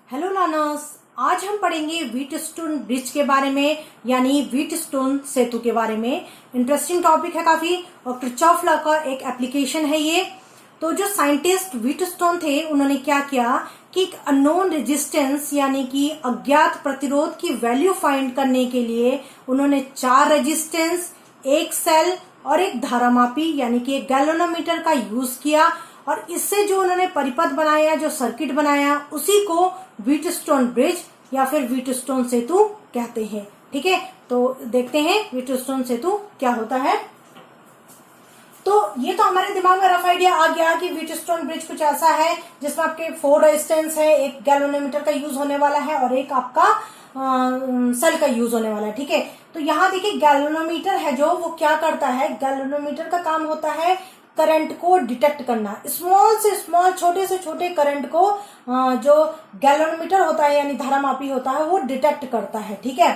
Hello learners, आज हम पढ़ेंगे व्हीटस्टोन ब्रिज के बारे में, यानी व्हीटस्टोन सेतु के बारे में। इंटरेस्टिंग टॉपिक है काफी, और किरचॉफ लॉ का एक एप्लीकेशन है ये। तो जो साइंटिस्ट व्हीटस्टोन थे, उन्होंने क्या किया कि एक अननोन रेजिस्टेंस यानी कि अज्ञात प्रतिरोध की वैल्यू फाइंड करने के लिए उन्होंने 4 रेजिस्टेंस, एक सेल और एक धारामापी यानी कि एक गैल्वेनोमीटर का यूज किया, और इससे जो उन्होंने परिपथ बनाया, जो सर्किट बनाया, उसी को व्हीटस्टोन ब्रिज या फिर व्हीटस्टोन सेतु कहते हैं। ठीक है, तो देखते हैं व्हीटस्टोन सेतु क्या होता है। तो ये तो हमारे दिमाग में रफ आइडिया आ गया कि व्हीटस्टोन ब्रिज कुछ ऐसा है जिसमें आपके 4 रेजिस्टेंस है, एक गैल्वेनोमीटर का यूज होने वाला है और एक आपका सेल का यूज होने वाला है। ठीक है, तो यहाँ देखिए गैल्वेनोमीटर है जो वो क्या करता है, गैल्वेनोमीटर का काम होता है करंट को डिटेक्ट करना, स्मॉल से स्मॉल, छोटे से छोटे करंट को जो गैल्वेनोमीटर होता है यानी धारामापी होता है वो डिटेक्ट करता है। ठीक है,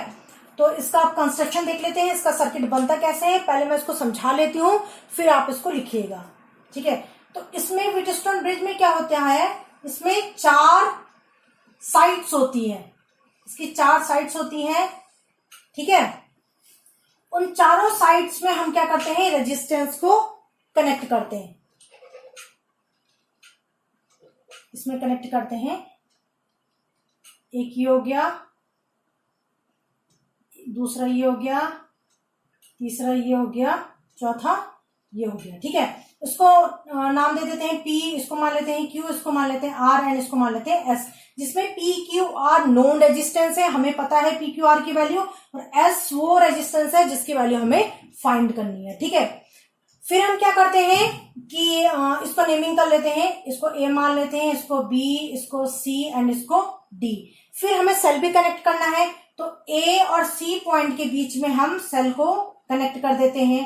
तो इसका आप कंस्ट्रक्शन देख लेते हैं, इसका सर्किट बनता कैसे है। पहले मैं इसको समझा लेती हूँ, फिर आप इसको लिखिएगा। ठीक है, तो इसमें व्हीटस्टोन ब्रिज में क्या होता है, इसमें 4 साइड्स होती है, इसकी 4 साइड्स होती हैं। ठीक है, उन चारों साइड्स में हम क्या करते हैं, रेजिस्टेंस को कनेक्ट करते हैं, इसमें कनेक्ट करते हैं। एक ये हो गया, दूसरा ये हो गया, तीसरा ये हो गया, चौथा ये हो गया। ठीक है, इसको नाम दे देते हैं P, इसको मान लेते हैं Q, इसको मान लेते हैं R एंड इसको मान लेते हैं S, जिसमें P Q R known resistance है, हमें पता है P Q R की वैल्यू, और S वो रेजिस्टेंस है जिसकी वैल्यू हमें फाइंड करनी है। ठीक है, फिर हम क्या करते हैं कि इसको नेमिंग कर लेते हैं, इसको A मान लेते हैं, इसको B, इसको C एंड इसको D। फिर हमें सेल भी कनेक्ट करना है, तो A और C पॉइंट के बीच में हम सेल को कनेक्ट कर देते हैं।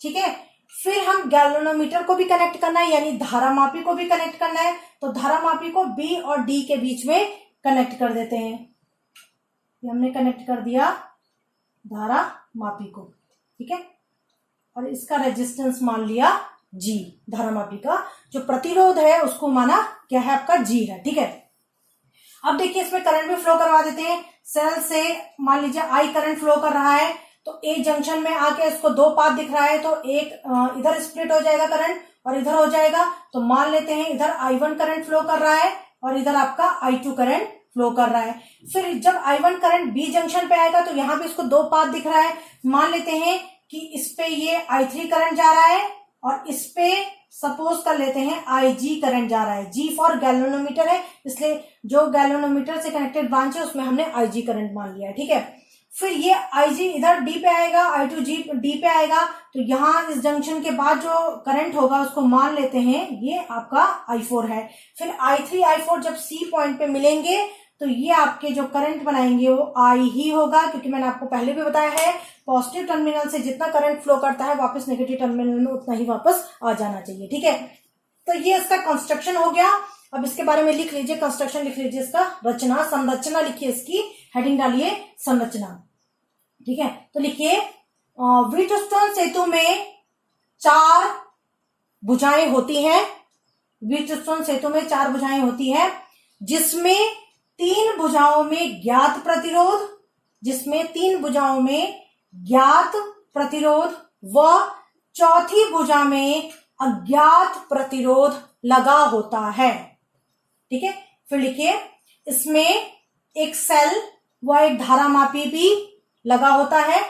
ठीक है, फिर हम गैल्वेनोमीटर को भी कनेक्ट करना है, यानी धारामापी को भी कनेक्ट करना है, तो धारामापी को B और D के बीच में कनेक्ट कर देते हैं। ये हमने कनेक्ट कर दिया धारामापी को। ठीक है, और इसका रेजिस्टेंस मान लिया G, धारामापी का जो प्रतिरोध है उसको माना क्या है, आपका G है। ठीक है, अब देखिए इसमें करंट भी फ्लो करवा देते हैं। सेल से मान लीजिए I करंट फ्लो कर रहा है, तो A जंक्शन में आके इसको 2 पाथ दिख रहा है, तो एक इधर स्प्लिट हो जाएगा करंट और इधर हो जाएगा, तो मान लेते हैं इधर I1 करंट फ्लो कर रहा है और इधर आपका I2 करंट फ्लो कर रहा है। फिर जब I1 करंट B जंक्शन पे आएगा तो यहाँ भी इसको 2 पाथ दिख रहा है, मान लेते हैं कि इस पे ये I3 करंट जा रहा है और इस पे सपोज कर लेते हैं IG करंट जा रहा है। G फॉर गैल्वेनोमीटर है, इसलिए जो गैल्वेनोमीटर से कनेक्टेड ब्रांच है उसमें हमने IG करंट मान लिया है। ठीक है, फिर ये IG इधर D पे आएगा, I2 D पे आएगा, तो यहाँ इस जंक्शन के बाद जो करंट होगा उसको मान लेते हैं ये आपका I4 है। फिर I3 I4 जब C पॉइंट पे मिलेंगे तो ये आपके जो करंट बनाएंगे वो I ही होगा, क्योंकि मैंने आपको पहले भी बताया है पॉजिटिव टर्मिनल से जितना करंट फ्लो करता है वापस नेगेटिव टर्मिनल में उतना ही वापस आ जाना चाहिए। ठीक है, तो ये इसका कंस्ट्रक्शन हो गया। अब इसके बारे में लिख लीजिए, कंस्ट्रक्शन लिख लीजिए, इसका रचना, संरचना लिखिए, इसकी हेडिंग डालिए संरचना। ठीक है, तो लिखिए व्हीटस्टोन सेतु में 4 भुजाएं होती हैं। व्हीटस्टोन सेतु में 4 भुजाएं होती हैं, जिसमें 3 भुजाओं में ज्ञात प्रतिरोध, जिसमें 3 भुजाओं में ज्ञात प्रतिरोध व चौथी भुजा में अज्ञात प्रतिरोध लगा होता है। ठीक है, फिर लिखिए इसमें एक सेल व एक धारामापी भी लगा होता है।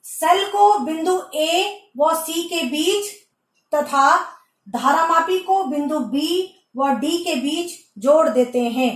सेल को बिंदु A व C के बीच तथा धारामापी को बिंदु B व D के बीच जोड़ देते हैं।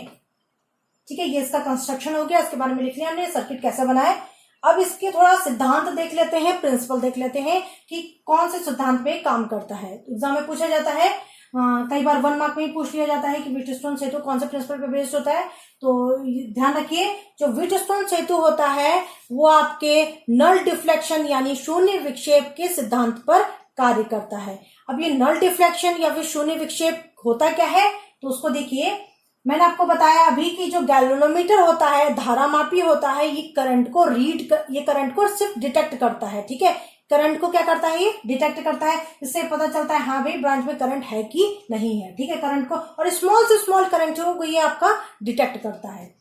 ठीक है, ये इसका कंस्ट्रक्शन हो गया, इसके बारे में लिख लिया हमने, सर्किट कैसे बना है। अब इसके थोड़ा सिद्धांत देख लेते हैं, प्रिंसिपल देख लेते हैं कि कौन से सिद्धांत पे काम करता है। एग्जाम में पूछा जाता है, कई बार 1 मार्क में ही पूछ लिया जाता है कि व्हीटस्टोन सेतु कौन से प्रिंसिपल पे बेस्ड होता है। तो ध्यान रखिए, जो व्हीटस्टोन सेतु होता है वो आपके नल डिफ्लेक्शन यानी शून्य विक्षेप के सिद्धांत पर कार्य करता है। अब ये नल डिफ्लेक्शन या फिर शून्य विक्षेप होता क्या है, तो उसको देखिए, मैंने आपको बताया अभी कि जो गैल्वेनोमीटर होता है, धारामापी होता है, ये करंट को सिर्फ डिटेक्ट करता है। ठीक है, करंट को क्या करता है, ये डिटेक्ट करता है। इससे पता चलता है हाँ भाई ब्रांच में करंट है कि नहीं है, ठीक है, करंट को, और स्मॉल से स्मॉल करंट को ये आपका डिटेक्ट करता है।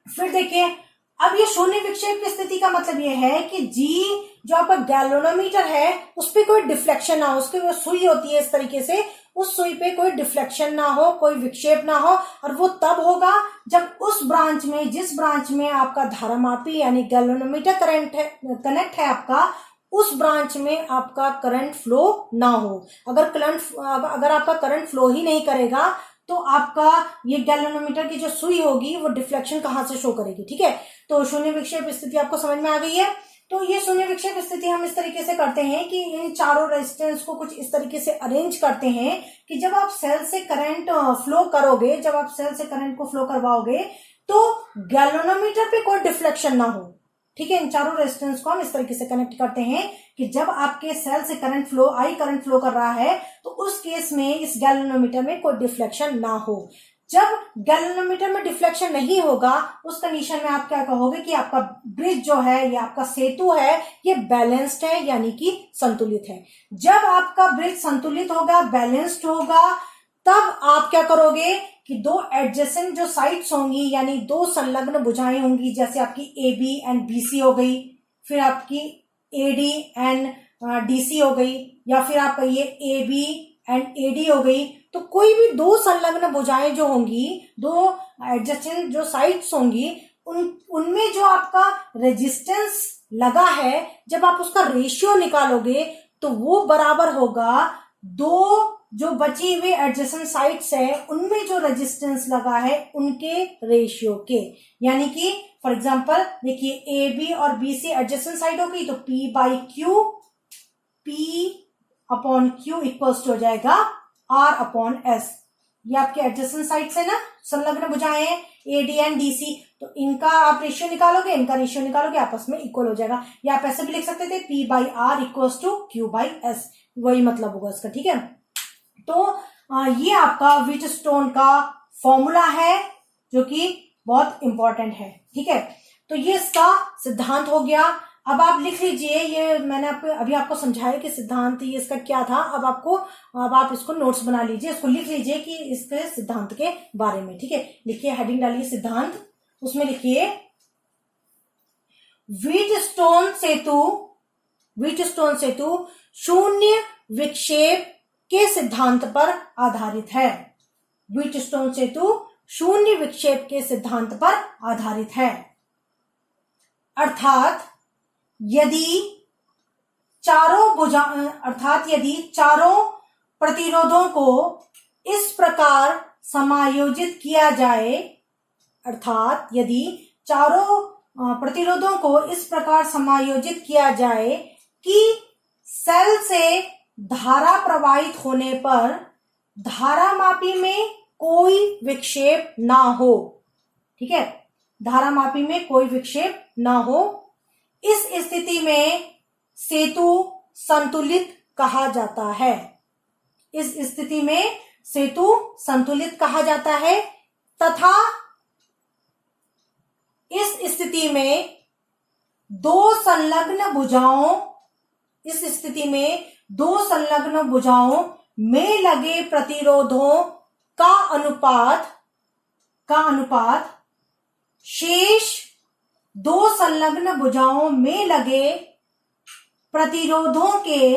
फिर देखिए, अब ये शून्य विक्षेप की स्थिति का मतलब ये है कि जी जो आपका गैल्वेनोमीटर है उस पर कोई डिफ्लेक्शन ना हो, उसकी वो सुई होती है इस तरीके से, उस सुई पे कोई डिफ्लेक्शन ना हो, कोई विक्षेप ना हो, और वो तब होगा जब उस ब्रांच में, जिस ब्रांच में आपका धारामापी यानी गैल्वेनोमीटर करंट है, कनेक्ट है आपका, उस ब्रांच में आपका करंट फ्लो ना हो। अगर आपका करंट फ्लो ही नहीं करेगा तो आपका ये गैल्वेनोमीटर की जो सुई होगी वो डिफ्लेक्शन कहां से शो करेगी, ठीक है। तो शून्य विक्षेप स्थिति आपको समझ में आ गई है। तो ये शून्य विक्षेप स्थिति हम इस तरीके से करते हैं कि इन चारों रेजिस्टेंस को कुछ इस तरीके से अरेंज करते हैं कि जब आप सेल से करंट फ्लो करोगे, जब आप सेल से करंट को फ्लो करवाओगे तो गैल्वेनोमीटर पे कोई डिफ्लेक्शन ना हो, ठीक है। इन चारों रेजिस्टेंस को हम इस तरीके से कनेक्ट करते हैं कि जब आपके सेल से करंट फ्लो कर रहा है तो उस केस में इस गैल्वेनोमीटर में कोई डिफ्लेक्शन ना हो। जब गैल्वेनोमीटर में डिफ्लेक्शन नहीं होगा उस कंडीशन में आप क्या कहोगे कि आपका ब्रिज जो है या आपका सेतु है ये बैलेंस्ड है, यानी कि संतुलित है। जब आपका ब्रिज संतुलित होगा, बैलेंस्ड होगा, तब आप क्या करोगे कि दो एडजेसेंट जो साइड्स होंगी यानी दो संलग्न भुजाएं होंगी, जैसे आपकी A B and B C हो गई, फिर आपकी A D and D C हो गई, या फिर आपका ये A B and A D हो गई। तो कोई भी दो संलग्न भुजाएं जो होंगी, दो एडजेसेंट जो साइड्स होंगी, उनमें जो आपका रेजिस्टेंस लगा है, जब आप उसका रेशियो निकालोगे तो वो बराबर होगा दो जो बची हुई एडजेसेंट साइड्स है उनमें जो रेजिस्टेंस लगा है उनके रेशियो के। यानी कि फॉर एग्जांपल देखिए, ए बी और बी सी एडजेसेंट साइड होगी तो P by Q, P upon Q equals to हो जाएगा R अपॉन S। ये आपके एडजेसेंट साइड्स है ना, संलग्न भुजाएं हैं A D and D C, तो इनका आप रेशियो निकालोगे, इनका रेशियो निकालोगे, आपस में इक्वल हो जाएगा। या आप ऐसे भी लिख सकते थे P by R equals to Q by S, वही मतलब होगा इसका, ठीक है। तो ये आपका व्हीटस्टोन का फॉर्मूला है जो कि बहुत इंपॉर्टेंट है, ठीक है। तो ये इसका सिद्धांत हो गया। अब आप लिख लीजिए, ये मैंने अभी आपको समझाया कि सिद्धांत ये इसका क्या था। अब आप इसको नोट्स बना लीजिए, इसको लिख लीजिए कि इसके सिद्धांत के बारे में, ठीक है। लिखिए, हेडिंग डालिए सिद्धांत, उसमें लिखिए व्हीटस्टोन सेतु शून्य विक्षेप के सिद्धांत पर आधारित है। व्हीटस्टोन सेतु शून्य विक्षेप के सिद्धांत पर आधारित है। अर्थात यदि चारों प्रतिरोधों को इस प्रकार समायोजित किया जाए, अर्थात यदि चारों प्रतिरोधों को इस प्रकार समायोजित किया जाए कि सेल से धारा प्रवाहित होने पर धारामापी में कोई विक्षेप ना हो, ठीक है, धारामापी में कोई विक्षेप ना हो, इस स्थिति में सेतु संतुलित कहा जाता है। इस स्थिति में सेतु संतुलित कहा जाता है तथा इस स्थिति में दो संलग्न भुजाओं में लगे प्रतिरोधों का अनुपात शेष दो संलग्न भुजाओं में लगे प्रतिरोधों के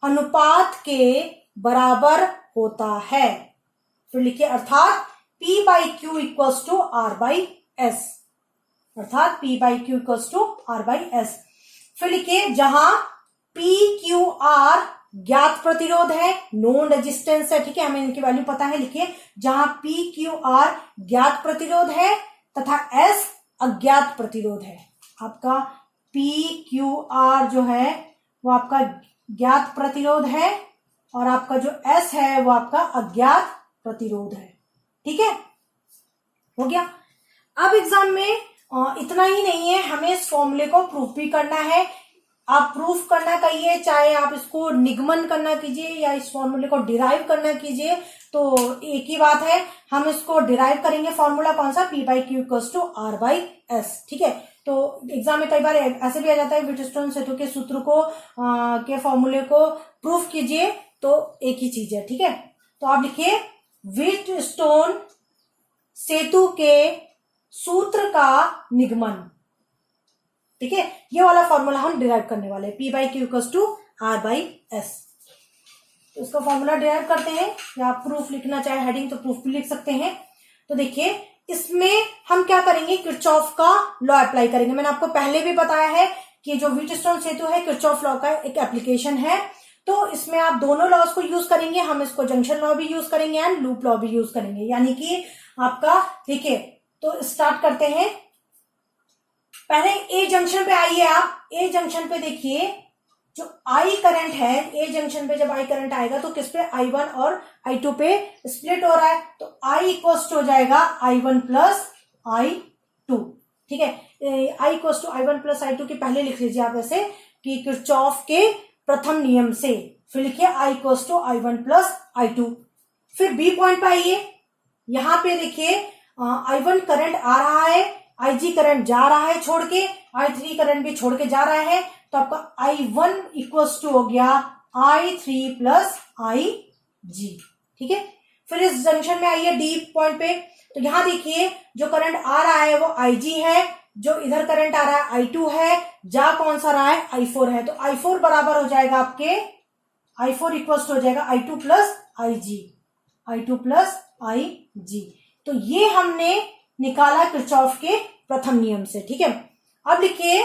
अनुपात के बराबर होता है। फिर लिखिए, अर्थात P by Q equals to R by S, अर्थात P by Q equals to R by S। फिर लिखिए, जहां P Q R ज्ञात प्रतिरोध है, नोन रेजिस्टेंस है, ठीक है, हमें इनकी वैल्यू पता है। लिखिए, जहां P Q R ज्ञात प्रतिरोध है तथा S अज्ञात प्रतिरोध है। आपका P Q R जो है वो आपका ज्ञात प्रतिरोध है और आपका जो S है वो आपका अज्ञात प्रतिरोध है, ठीक है, हो गया। अब एग्जाम में इतना ही नहीं है, हमें इस फॉर्मूले को प्रूफ भी करना है। आप प्रूफ करना कहिए, चाहे आप इसको निगमन करना कीजिए या इस फॉर्मूले को डिराइव करना कीजिए, तो एक ही बात है। हम इसको डिराइव करेंगे, फॉर्मूला कौन सा, P by Q equals to R by S, ठीक है। तो एग्जाम में कई बार ऐसे भी आ जाता है व्हीटस्टोन सेतु के सूत्र को के फॉर्मूले को प्रूफ कीजिए, तो एक ही चीज है, ठीक है। तो आप लिखिए व्हीटस्टोन सेतु के सूत्र का निगमन, ठीक है। ये वाला फॉर्मूला हम डिराइव करने वाले हैं, P/Q = R/S। तो इसका फॉर्मूला डिराइव करते हैं, या आप प्रूफ लिखना चाहे हेडिंग तो प्रूफ भी लिख सकते हैं। तो देखिए इसमें हम क्या करेंगे, किरचॉफ का लॉ अप्लाई करेंगे। मैंने आपको पहले भी बताया है कि जो व्हीटस्टोन सेतु है किरचॉफ लॉ का एक एप्लीकेशन है, तो इसमें आप दोनों लॉज को यूज करेंगे। हम इसको जंक्शन लॉ भी यूज करेंगे एंड लूप लॉ भी यूज करेंगे, यानी कि आपका देखिए। तो स्टार्ट करते हैं, पहले ए जंक्शन पे आइए आप। ए जंक्शन पे देखिए जो आई करंट है, ए जंक्शन पे जब आई करंट आएगा तो किस पे, I1 और I2 पे स्प्लिट हो रहा है, तो I इक्वल हो जाएगा I1 प्लस I2, ठीक है। I equal to I1 plus I2 के पहले लिख लीजिए आप ऐसे कि किरचॉफ के प्रथम नियम से, फिर लिखिए I equal to I1 plus I2। फिर बी पॉइंट पे आइए, यहां पे देखिए I1 करंट आ रहा है, IG करंट जा रहा है छोड़ के, I3 करंट भी छोड़ के जा रहा है, तो आपका I1 इक्वल्स टू हो गया I3 प्लस IG, ठीक है। फिर इस जंक्शन में आइए डी पॉइंट पे, तो यहां देखिए जो करंट आ रहा है वो IG है, जो इधर करंट आ रहा है I2 है, जा कौन सा रहा है, I4 है। तो I4 बराबर हो जाएगा आपके, I4 इक्वल्स हो जाएगा I2 plus IG, I2 plus IG। तो ये हमने निकाला किरचॉफ के प्रथम नियम से, ठीक है। अब लिखिए,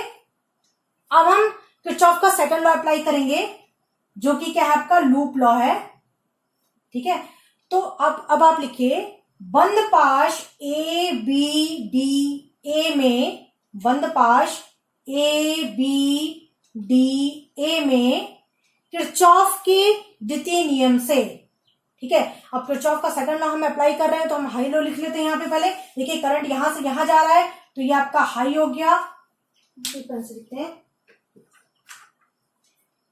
अब हम किरचॉफ का सेकंड लॉ अप्लाई करेंगे, जो कि क्या है आपका लूप लॉ है, ठीक है। तो अब आप लिखिए बंद पाश ए बी डी ए में, बंद पाश ए बी डी ए में किरचॉफ के द्वितीय नियम से, ठीक है। अब किरचॉफ का सेकंड लॉ हम अप्लाई कर रहे हैं, तो हम हाई लॉ लिख लेते हैं यहाँ पे पहले। देखिए करंट यहां से यहां जा रहा है, तो ये आपका हाई हो गया, लिखते हैं,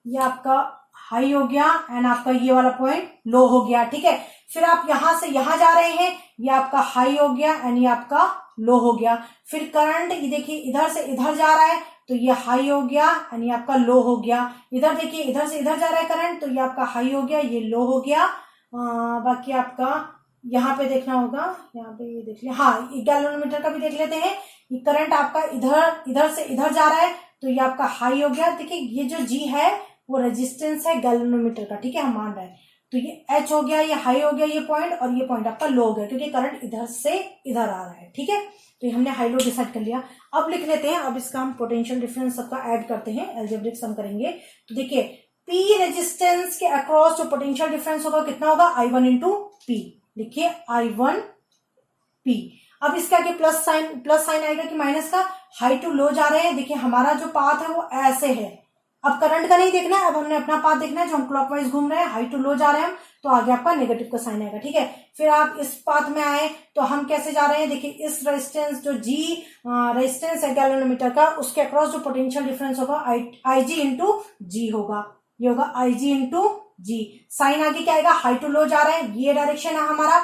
ये आपका हाई हो गया एंड आपका ये वाला पॉइंट लो हो गया, ठीक है। फिर आप यहां से यहां जा रहे हैं, ये आपका हाई हो गया एंड ये आपका लो हो गया। फिर करंट ये देखिए इधर से इधर जा रहा है, तो ये हाई हो गया एंड ये आपका लो हो गया। इधर देखिए इधर से इधर जा रहा है करंट, तो ये आपका हाई हो गया, ये लो हो गया। बाकी आपका यहाँ पे देखना होगा, यहाँ पे ये देख लिया, हाँ गैल्वेनोमीटर का भी देख लेते हैं। ये करंट आपका इधर से इधर जा रहा है, तो ये आपका हाई हो गया। देखिए ये जो G है वो रेजिस्टेंस है गैल्वेनोमीटर का, ठीक है, हम मान रहे हैं। तो ये H हो गया, ये हाई हो गया ये पॉइंट, और ये पॉइंट आपका लो हो गया, क्योंकि करंट इधर से इधर आ रहा है, ठीक है। तो ये हमने हाई लो डिसाइड कर लिया। अब लिख लेते हैं, अब इसका हम पोटेंशियल डिफरेंस सबका ऐड करते हैं, अलजेब्रिक सम करेंगे। तो देखिए P रेजिस्टेंस के अक्रॉस जो पोटेंशियल डिफरेंस होगा कितना होगा, I1 इंटू P। लिखिए I1 P। अब इसका आगे प्लस साइन आएगा कि माइनस का, हाई टू लो जा रहे हैं। देखिए हमारा जो पाथ है वो ऐसे है, अब करंट का नहीं देखना है, अब हमने अपना पाथ देखना है, जो हम क्लॉकवाइज घूम रहे हैं, हाई टू लो जा रहे हैं हम, तो आगे आपका नेगेटिव का साइन आएगा, ठीक है। फिर आप इस पाथ में आए तो हम कैसे जा रहे हैं, देखिए इस रेजिस्टेंस जो G रेजिस्टेंस है गैल्वेनोमीटर का, उसके अक्रॉस जो पोटेंशियल डिफरेंस होगा IG इंटू G होगा, ये होगा IG इंटू G। साइन आगे क्या आएगा, हाई टू लो जा रहा है, ये डायरेक्शन है हमारा,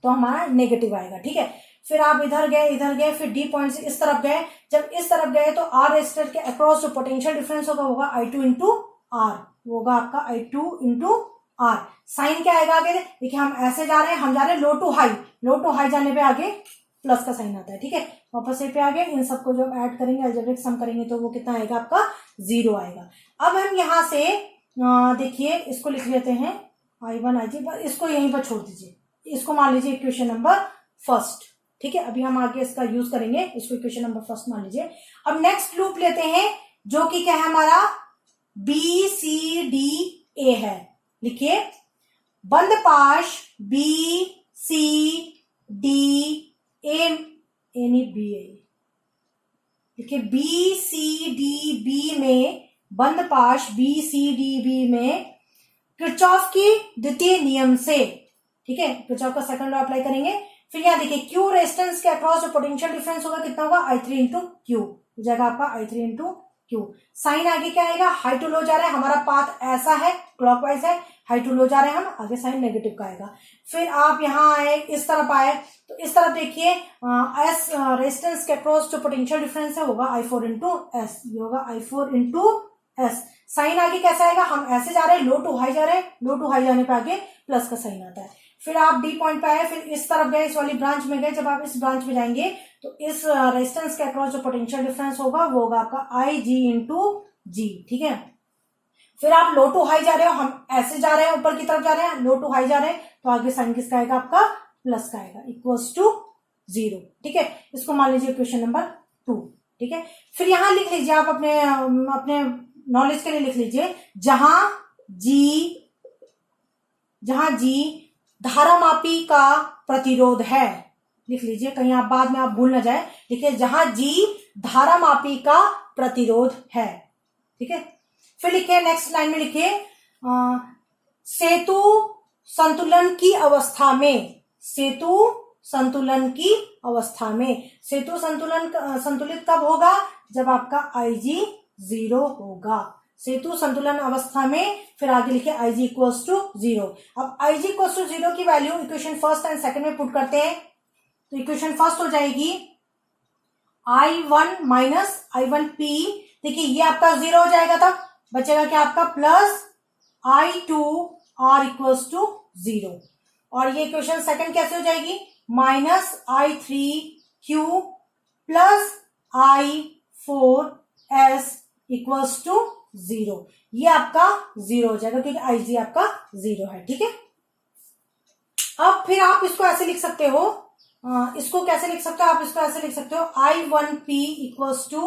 तो हमारा नेगेटिव आएगा, ठीक है। फिर आप इधर गए, फिर डी पॉइंट से इस तरफ गए। जब इस तरफ गए तो आर रेजिस्टर के अक्रॉस जो पोटेंशियल डिफरेंस होगा I2 इंटू आर, वो होगा आपका I2 इंटू आर। साइन क्या आएगा आगे, देखिए हम ऐसे जा रहे हैं, हम जा रहे हैं लो टू हाई जाने पे आगे प्लस का साइन आता है, ठीक है। वापस से पे आगे इन सबको जब ऐड करेंगे, अलजेब्रिक सम करेंगे, तो वो कितना आएगा आपका 0 आएगा। अब हम यहाँ से देखिए इसको लिख लेते हैं I1 IG, इसको यहीं पर छोड़ दीजिए, इसको मान लीजिए इक्वेशन नंबर फर्स्ट, ठीक है। अभी हम आगे इसका यूज करेंगे, इसको इक्वेशन नंबर फर्स्ट मान लीजिए। अब नेक्स्ट लूप लेते हैं, जो कि क्या है हमारा BCDA है। लिखिए बंद पाश BCDA, देखिए BCDB में, बंद पाश BCDB में किरचॉफ की द्वितीय नियम से, ठीक है, किरचॉफ का सेकंड लॉ अप्लाई करेंगे। फिर यहाँ देखिए Q रेजिस्टेंस के अक्रॉस जो पोटेंशियल डिफरेंस होगा कितना होगा, I3 इंटू Q हो जाएगा आपका, I3 इंटू Q। साइन आगे क्या आएगा, हाई टू लो जा रहा है, हमारा पाथ ऐसा है, क्लॉकवाइज है, हाई टू लो जा रहे हैं हम, आगे साइन नेगेटिव का आएगा। फिर आप यहाँ आए, इस तरफ आए, तो इस तरफ देखिए एस रेजिस्टेंस के अक्रॉस जो पोटेंशियल डिफरेंस है होगा I4 इंटू एस, ये होगा I4 इंटू एस। साइन आगे कैसा आएगा, हम ऐसे जा रहे हैं, लो टू हाई जा रहे हैं, लो टू हाई जाने पे आगे प्लस का साइन आता है। फिर आप डी पॉइंट पे आए, फिर इस तरफ गए, इस वाली ब्रांच में गए, जब आप इस ब्रांच में जाएंगे तो इस रेजिस्टेंस के अक्रॉस जो पोटेंशियल डिफरेंस होगा वो होगा आपका I G इंटू जी, ठीक है। फिर आप लो टू हाई जा रहे हो, हम ऐसे जा रहे हैं, ऊपर की तरफ जा रहे हैं, लो टू हाई जा रहे हैं, तो आगे साइन किसका आएगा, आपका प्लस का आएगा, इक्वल्स टू 0, ठीक है। इसको मान लीजिए क्वेश्चन नंबर 2, ठीक है। फिर यहां लिख लीजिए आप अपने नॉलेज के लिए लिख लीजिए, जहां जी धारामापी का प्रतिरोध है, लिख लीजिए कहीं आप बाद में आप भूल ना जाए, लिखिए जहां जी धारामापी का प्रतिरोध है, ठीक है। फिर लिखिए नेक्स्ट लाइन में लिखिए सेतु संतुलन की अवस्था में, सेतु संतुलित कब होगा, जब आपका IG 0 होगा, सेतु संतुलन अवस्था में। फिर आगे लिखिए IG इक्वल्स टू 0। अब IG इक्वल्स टू 0 की value equation first and second में पुट करते हैं, तो इक्वेशन फर्स्ट हो जाएगी I1 माइनस I1P, देखिए ये आपका 0 हो जाएगा, तब बचेगा क्या आपका plus I2 R equals to 0। और ये इक्वेशन सेकंड कैसे हो जाएगी, minus I3Q plus I4 S equals to 0, ये आपका 0 हो जाएगा क्योंकि IG आपका 0 है, ठीक है। अब फिर आप इसको ऐसे लिख सकते हो, इसको कैसे लिख सकते हो, आप इसको ऐसे लिख सकते हो I1P इक्वल्स टू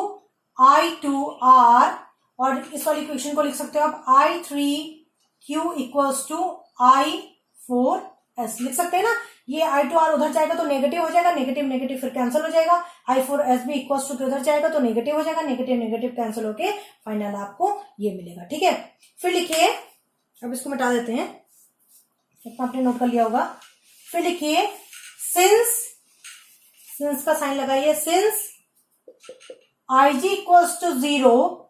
I2R, और इस वाली इक्वेशन को लिख सकते हो आप I3Q इक्वल्स टू I4S, लिख सकते हैं ना। ये I2R उधर जाएगा तो नेगेटिव हो जाएगा, नेगेटिव नेगेटिव फिर कैंसिल हो जाएगा, I4S भी इक्वल्स टू उधर जाएगा तो नेगेटिव हो जाएगा, नेगेटिव नेगेटिव कैंसिल होके फाइनल आपको ये मिलेगा, ठीक है। फिर लिखिए, अब इसको मिटा देते हैं, इतना आपने नोट कर लिया होगा। फिर लिखिए सिंस का साइन लगाइए, सिंस IG इक्वल्स टू 0,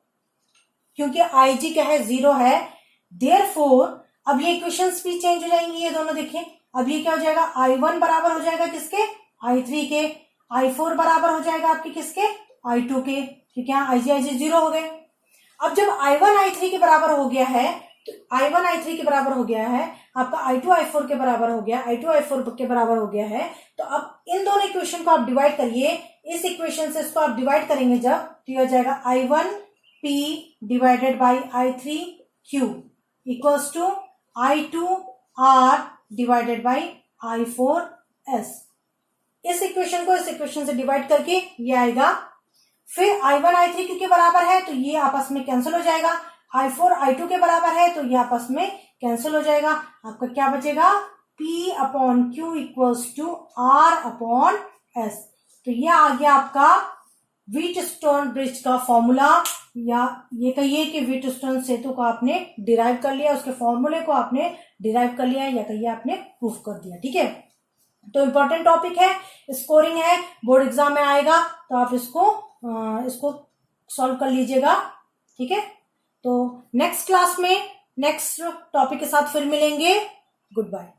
क्योंकि IG क्या है 0 है, देयरफॉर अब ये इक्वेशंस भी चेंज हो जाएंगी, ये दोनों देखिए, अब ये क्या हो जाएगा, I1 बराबर हो जाएगा किसके, I3 के, I4 बराबर हो जाएगा आपके किसके, I2 के, क्योंकि यहाँ IG 0 हो गए। अब जब I1 I3 के बराबर हो गया है, तो I1 I3 के बराबर हो गया है, आपका I2 I4 के बराबर हो गया, I2 I4 के बराबर हो गया है, तो अब इन दोनों इक्वेशन को आप डिवाइड करिए, इस इक्वेशन से इसको आप डिवाइड करेंगे जब, तो ये हो जाएगा I1P divided by I3Q equals to I2R divided by I4S। इस इक्वेशन को इस इक्वेशन से डिवाइड करके ये आएगा। फिर I1 I3 Q के बराबर है तो ये आपस में कैंसिल हो जाएगा, I4 I2 के बराबर है तो ये आपस में कैंसिल हो जाएगा, आपका क्या बचेगा, P upon Q equals to R upon S। तो ये आ गया आपका व्हीटस्टोन ब्रिज का फॉर्मूला, या ये कहिए कि व्हीटस्टोन सेतु को आपने डिराइव कर लिया, उसके फॉर्मूले को आपने डिराइव कर लिया, या कहिए आपने प्रूफ कर दिया, ठीक है। तो इम्पोर्टेंट टॉपिक है, स्कोरिंग है, बोर्ड एग्जाम में आएगा, तो आप इसको सॉल्व कर लीजिएगा, ठीक है। तो नेक्स्ट क्लास में नेक्स्ट टॉपिक के साथ फिर मिलेंगे, गुड बाय।